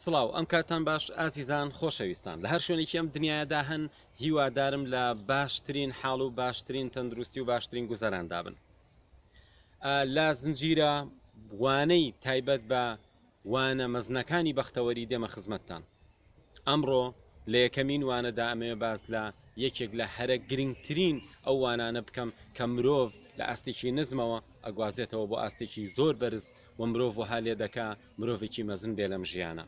سڵاو ئەم کاتان باش ئازیزان خۆشەویستان لە هەر شوێنێکی ئەم دنیادا هەن هیوادارم لە باشترین حاڵ و باشترین تەندروستی و باشترین گوزەراندا بن. لە زنجیرە وانەی تایبەت بە وانە مەزنەکانی بەختەوەری دێمە خزمەتتان. ئەمڕۆ لە یەکەمین وانەدا ئەمەوێ باز لە یەکێک لە هەرە گرنگترین ئەو وانانە بکەم کە مرۆڤ لە ئاستێکی نزمەوە ئەگوازێتەوە بۆ ئاستێکی زۆر بەرز و مرۆڤ وها لێ دەکا مرۆڤێکی مەزن بێ لەم ژیانە.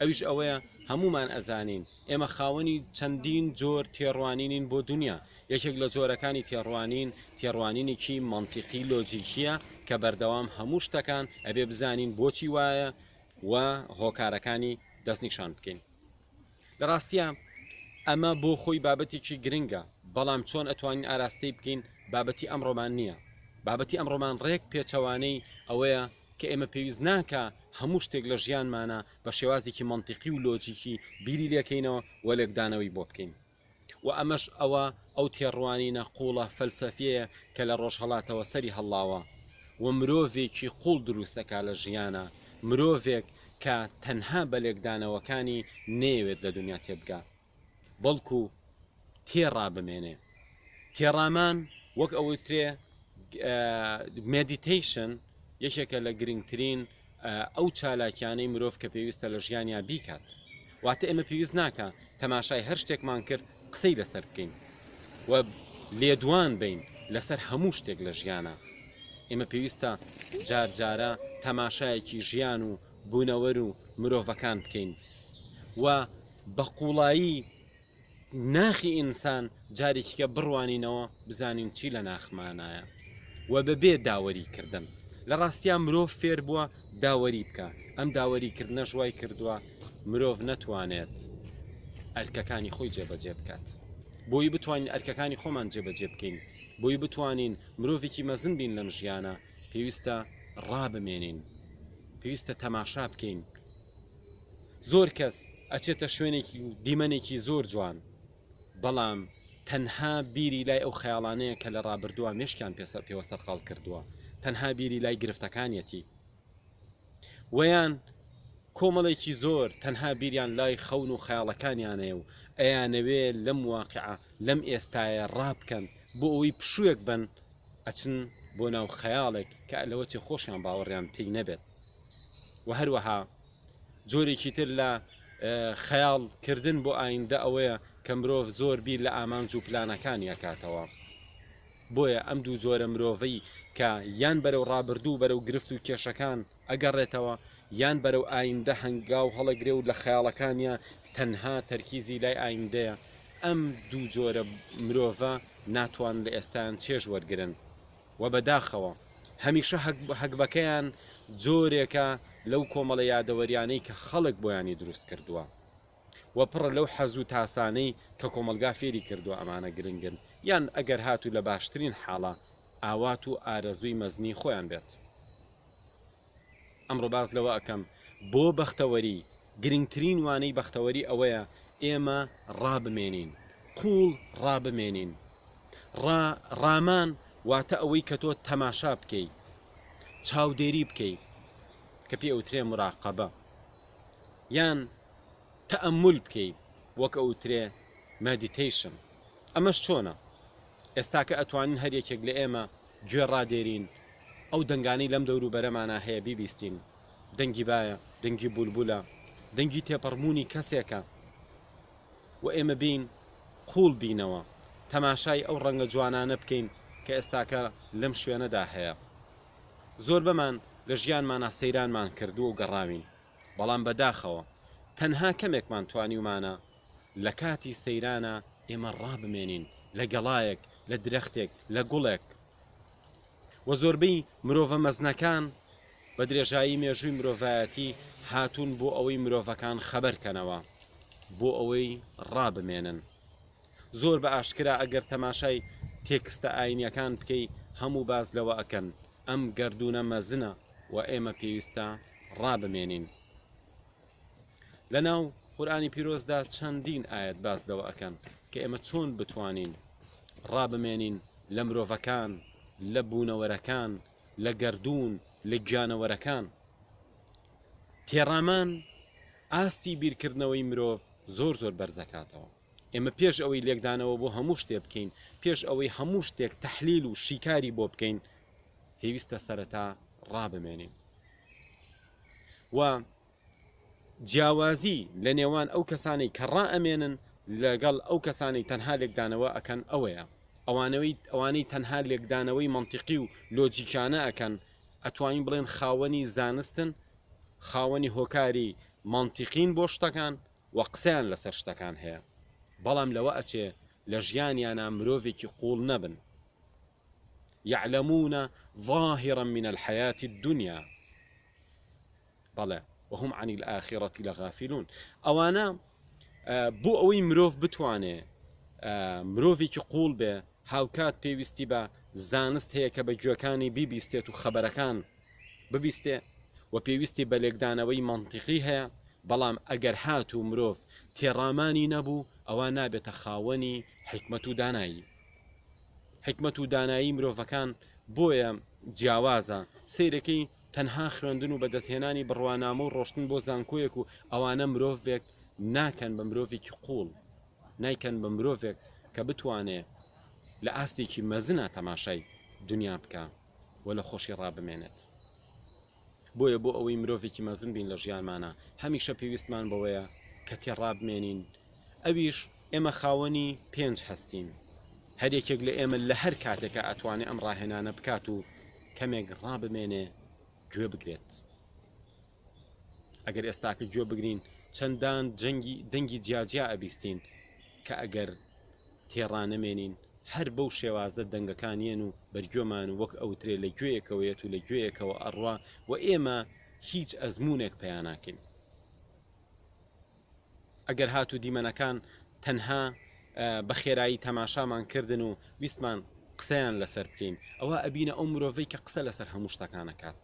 ئەویش ئەوەیە هەمومان ئەزانین ئێمە خاوەنی چەندین جۆر تێڕوانینین بۆ دنیا. یەکێک لە جۆرەکانی تێڕوانینێکی مەنتیقی لۆجیکیە کە بەردەوام هەموو شتەکان ئەبێ بزانین بۆچی وایە و هۆکارەکانی دەستنیشان بکەین. لە ڕاستیە ئەمە بۆ خۆی بابەتێکی گرنگە، بەڵام چۆن ئەتوانین ئاراستەی بکەین بابەتی ئەمڕۆمان نییە. بابەتی ئەمڕۆمان ڕێک پێچەوانەی ئەوەیە کە ئێمە پێویست ناکە هەموو شتێک لە ژیانمانە بە شێوازێکی مەنتیقی و لۆجیکی بیری لێکەینەوە و لێکدانەوەی بۆ بکەین. و ئەمەش ئەو تێڕوانینە قوڵە فەلسەفیەیە کە لە ڕۆژهەڵاتەوە سەری هەڵاوە و مرۆڤێکی قوڵ دروستەکە لە ژیانە، مرۆڤێک کە تەنها بە لێکدانەوەکانی نەیەوێت لە دنیا تێبگا بەڵکو تێڕا بمێنێ. تێڕامان وەک ئەوەی ترێ مێدیتیشن یەکێکە لە گرنگترین ئەو چالاکیانەی مرۆڤ کە پێویستە لە ژیانیا بیکات. واتە ئێمە پێویست ناکە تەماشای هەر شتێکمان کرد قسەی لەسەر بکەین و لێدوان بین لەسەر هەموو شتێک لە ژیانە. ئێمە پێویستە جارجارە تەماشایەکی ژیان و بوونەوەر و مرۆڤەکان بکەین و بە قوڵایی ناخی ئینسان جارێکیکە بڕوانینەوە بزانین چی لە ناخمانایە و بەبێ داوەریکردن. لە ڕاستیان مرۆڤ فێر بووە داوەری بکە. ئەم داوەریکردنە ژوای کردووە مرۆڤ نەتوانێت ئەرکەکانی خۆی جێبەجێ بکات. بۆی بتوانین ئەرکەکانی خۆمان جێبەجێ بکەین، بۆی بتوانین مرۆڤێکی مەزن بین لەم ژیانە، پێویستە ڕابمێنین، پێویستە تەماشا بکەین. زۆر کەس ئەچێتە شوێنێکی و دیمەنێکی زۆر جوان، بەڵام تەنها بیری لای ئەو خەیاڵانەیە کە لە ڕابردووە مێشکیان پێوە سەرقاڵ کردووە، تەنها بیری لای گرفتەکانیەتی. وەیان کۆمەڵێکی زۆر تەنها بیریان لای خەون و خەیاڵەکانیانەیە و ئەیانەوێ لەم واقعە لەم ئێستایە ڕابکەن بۆ ئەوەی پشوویەک بن ئەچن بۆ ناو خەیاڵێک کە لەوە چێ خۆشیان باوەڕیان پێی نەبێت. و هەروەها جۆرێکی تر لە خەیاڵکردن بۆ ئایندە ئەوەیە کە مرۆڤ زۆر بیر لە ئامانج و پلانەکانی ئەکاتەوە. بۆیە ئەم دوو جۆرە مرۆڤەی کە یان بەرەو ڕابردوو بەرەو گرفت و کێشەکان ئەگەڕێتەوە، یان بەرەو ئایندە هەنگاو هەڵەگرێ و لە خەیاڵەکانیە تەنها تەرکیزی لای ئایندەیە. ئەم دوو جۆرە مرۆڤە ناتوان لە ئێستایان چێژ وەرگرن و بەداخەوە هەمیشە هەگبەکەیان جۆرێکە لەو کۆمەڵە یادەوەریانەی کە خەڵک بۆیانی دروست کردووە و پڕە لەو حەز و تاسانەی کە کۆمەلگا فێری کردووە ئەمانە گرنگن، یان ئەگەر هاتوو لە باشترین حاڵە ئاوات و ئارەزووی مەزنی خۆیان بێت. ئەمڕۆ باز لەوە ئەکەم بۆ بەختەوەری گرنگترین وانەی بەختەوەری ئەوەیە ئێمە ڕابمێنین، قوڵ ڕابمێنین. ڕامان واتە ئەوەی کە تۆ تەماشا بکەی، چاودێری بکەی کە پێ ئەوترێ مراقەبە، یان تەئەمول بکەی وەک ئەوترێ مەدیتیشن. ئەمەش چۆنە؟ ئێستاکە ئەتوانین هەر یەکێک لە ئێمە گوێ ڕادێرین، ئەو دەنگانەی لەم دەور و بەرەمانە هەیە بیبیستین. دەنگی بایە، دەنگی بولبولە، دەنگی تێپەڕموونی کەسێکە و ئێمە بین قوڵ بینەوە، تەماشای ئەو ڕەنگە جوانانە بکەین کە ئێستاکە لەم شوێنەدا هەیە. زۆر بەمان لە ژیانمانە سەیرانمان کردووە و گەڕاوین، بەڵام بەداخەوە تەنها کەمێکمان توانیومانە لە کاتی سەیرانە ئێمە ڕابمێنین لە گەڵایەک، لە درەختێک، لە گوڵێک. و زۆربەی مرۆڤە مەزنەکان بە درێژایی مێژووی مرۆڤایەتی هاتوون بۆ ئەوەی مرۆڤەکان خەبەرکەنەوە، بۆ ئەوەی ڕابمێنن. زۆر بە ئاشکرا ئەگەر تەماشای تێکستە ئاینیەکان بکەی هەموو باز لەوە ئەکەن ئەم گەردونە مەزنە و ئێمە پێویستە ڕابمێنین. لەناو قورئانی پیرۆزدا چەندین ئاەت باز لەوە ئەکەن کە ئێمە چۆن بتوانین ڕابمێنین لە مرۆڤەکان، لە بوونەوەرەکان، لە گەردون، لە گیانەوەرەکان. تێڕامان ئاستی بیرکردنەوەی مرۆڤ زۆر زۆر بەرزەکاتەوە. ئێمە پێش ئەوەی لێکدانەوە بۆ هەموو شتێ بکەین، پێش ئەوەی هەموو شتێک تەحلیل و شیکاری بۆ بکەین، پێویستە سەرەتا ڕابمێنین. و جیاوازی لە نێوان ئەو کەسانی کە ڕائەمێنن لەگەڵ ئەو کەسانی تەنها لێکدانەوە ئەکەن ئەوەیە. ئەوانەی تەنها لێکدانەوەی منطقی و لۆجیکانە ئەکەن، ئەتوانین بڵێن خاوەنی زانستن، خاوەنی هۆکاری منطقین بۆ شتەکان و قسەیان لەسەر شتەکان هەیە. بەڵام لەوە ئەچێ لە ژیانیانە مرۆڤێکی قوڵ نەبن. يعلمون ظاهرا من الحياة الدنيا بەڵێ وهم عن الآخرة لغافلون. ئەوانە بۆ ئەوەی مرۆڤ بتوانێ مرۆڤێکی قوڵ بێ، هاوکات پێویستی بە زانست هەیە کە بە گوێەکانی بیبیستێت و خەبەرەکان ببیستێ و پێویستی بە لێکدانەوەی منطقی هەیە. بەڵام ئەگەر هات و مرۆڤ تێڕامانی نەبوو، ئەوە نابێتە خاوەنی حکمت و دانایی. حکمت و دانایی مرۆڤەکان بۆیە جیاوازە. سیرەکەی تەنها خوێندن و بەدەستهێنانی بڕوانامە و ڕۆشتن بۆ زانکۆیەک و ئەوانە مرۆڤێک ناکەن بە مرۆڤێکی قوڵ، نایکەن بە مرۆڤێک کە بتوانێ لە ئاستێکی مەزنە تەماشای دنیا بکە و لە خۆشی ڕابمێنێت. بۆیە بۆ ئەوەی مرۆڤێکی مەزن بین لە ژیانمانە، هەمیشە پێویستمان بەوەیە کە تێڕابمێنین. ئەویش ئێمە خاوەنی 5 هەستین. هەرێکێک لە ئێمە لە هەر کاتێکە ئەتوانێ ئەم ڕاهێنانە بکات و کەمێک ڕابمێنێ، گوێ بگرێت. ئەگەر ئێستاکە گوێ بگرین، چەندان دەنگی جیاجیا ئەبیستین کە ئەگەر تێڕانەمێنین هەر بەو شێوازە دەنگەکانیان و بەرگوێمان وەک ئەوترێ لە گوێیەکەوەیەت و لە گوێیەکەوە ئەڕوا و ئێمە هیچ ئەزمونێک پێیان ناکەین. ئەگەر هات و دیمەنەکان تەنها بە خێرایی تەماشامان کردن و ویستمان قسەیان لەسەر بکەین، ئەوە ئەبینە ئەو مرۆڤەی کە قسە لەسەر هەموو شتەکانەکات.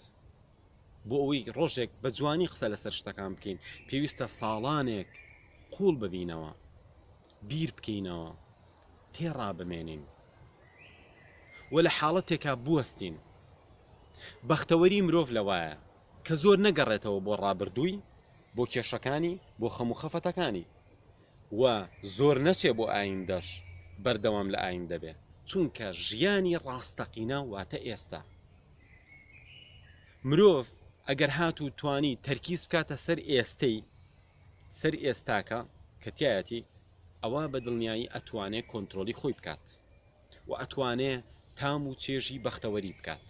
بۆ ئەوەی ڕۆژێک بە جوانی قسە لەسەر شتەکان بکەین، پێویستە ساڵانێک قوڵ ببینەوە، بیر بکەینەوە، تێڕابمێنین و لە حاڵەتێکا بوەستین. بەختەوەری مرۆڤ لەوایە کە زۆر نەگەڕێتەوە بۆ ڕابردووی، بۆ کێشەکانی، بۆ خەموو خەفەتەکانی، و زۆر نەچێ بۆ ئایندەش بەردەوام لە ئایندە بێ، چونکە ژیانی ڕاستەقینە واتە ئێستا. مرۆڤ ئەگەر هات و توانی تەرکیز بکاتە سەر ئێستاکە کە تایەتی، ئەوە بە دڵنیایی ئەتوانێت کۆنتترۆلی خۆی بکات و ئەتوانێت تام و چێژی بەختەوەری بکات.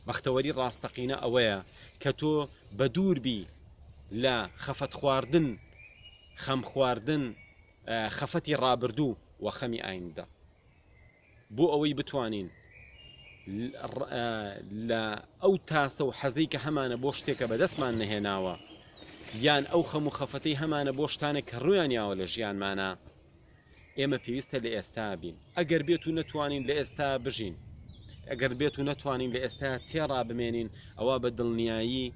بەختەوەری ڕاستەقینە ئەوەیە کە تۆ بە دووربی لە خەفەت خواردن، خەم خواردن، خەفەتی ڕابردوو و خەمی ئایندە. بۆ ئەوەی بتوانین لە ئەو تاسە و حەزەی کە هەمانە بۆ شتێکە بەدەستمان نەهێناوە، یان ئەو خەموو خەفەتەی هەمانە بۆ شتانێک کە ڕویان یاوە لە ژیانمانە، ئێمە پێویستە لە ئێستا بین. ئەگەر بێت و نەتوانین لە ئێستا بژین، ئەگەر بێت و نەتوانین لە ئێستا تێڕا بمێنین، ئەوە بە دڵنیایی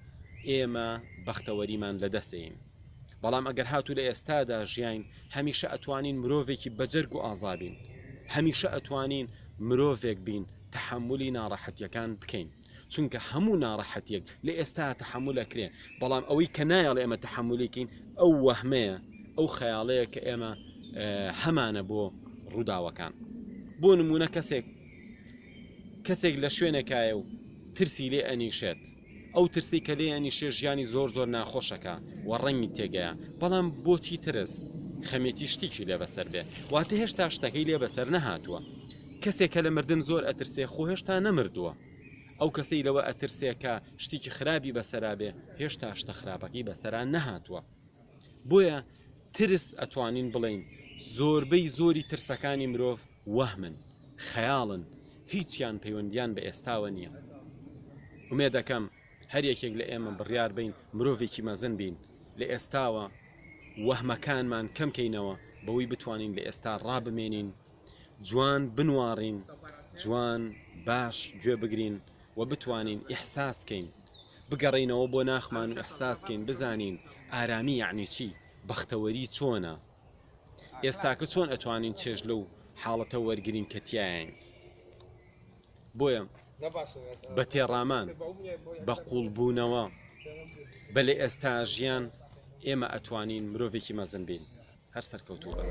ئێمە بەختەوەریمان لەدەستین. بەڵام ئەگەر هاتوو لە ئێستادا ژیان، هەمیشە ئەتوانین مرۆڤێکی بەجەرگ و ئازابین، هەمیشە ئەتوانین مرۆڤێک بین تەحملی ناڕەحەتیەکان بکەین، چونکە هەموو ناڕەحەتیەک لە ئێستا تەحملەکرێ. بەڵام ئەوەی کە نایەڵێ ئێمە تەحملیکەین، ئەو وەهمەیە، ئەو خەیاڵەیە کە ئێمە هەمانە بۆ ڕووداوەکان. بۆ نمونە کەسێک لە شوێنێکایە و ترسی لێ ئەنیشێت، ئەو ترسی کە لێ ئەنیشێ ژیانی زۆر زۆر ناخۆشەکە و ڕەنگی تێگەیە. بەڵام بۆچی ترس؟ خەمێتی شتێکی لێ بەسەر بێ، واتە هێشتا شتەکەی لێ بەسەر نەهاتووە. کەسێکە لە مردن زۆر ئەترسێ، خۆ هێشتا نەمردووە. ئەو کەسەی لەوە ئەترسێ کە شتێکی خراپی بەسەرا بێ، هێشتا شتە خراپەکەی بەسەرا نەهاتووە. بۆیە ترس ئەتوانین بڵین زۆربەی زۆری ترسەکانی مرۆڤ وەهمن، خەیاڵن، هیچیان پەیوەندیان بە ئێستاوە نییە. ومێ دەکەم هەر یەکێک لە ئێمە بڕیار بین مرۆڤێکی مەزن بین، لە ئێستاوە وەهمەکانمان کەمکەینەوە بەوەی بتوانین لە ئێستا ڕابمێنین، جوان بنوارین، جوان باش گوێ بگرین و بتوانین ئیحساس بکەین، بگەڕینەوە بۆ ناخمان و ئیحساس بکەین، بزانین ئارامی یعنی چی، بەختەوەری چۆنە، ئێستاکە چۆن ئەتوانین چێژ لەو حاڵەتە وەرگرین کە تایین. بۆیە بە تێڕامان، بە قوڵبوونەوە، بە لە ئێستا ژیان ئێمە ئەتوانین مرۆڤێکی مەزن بین هەر سەرکەوتوو بە.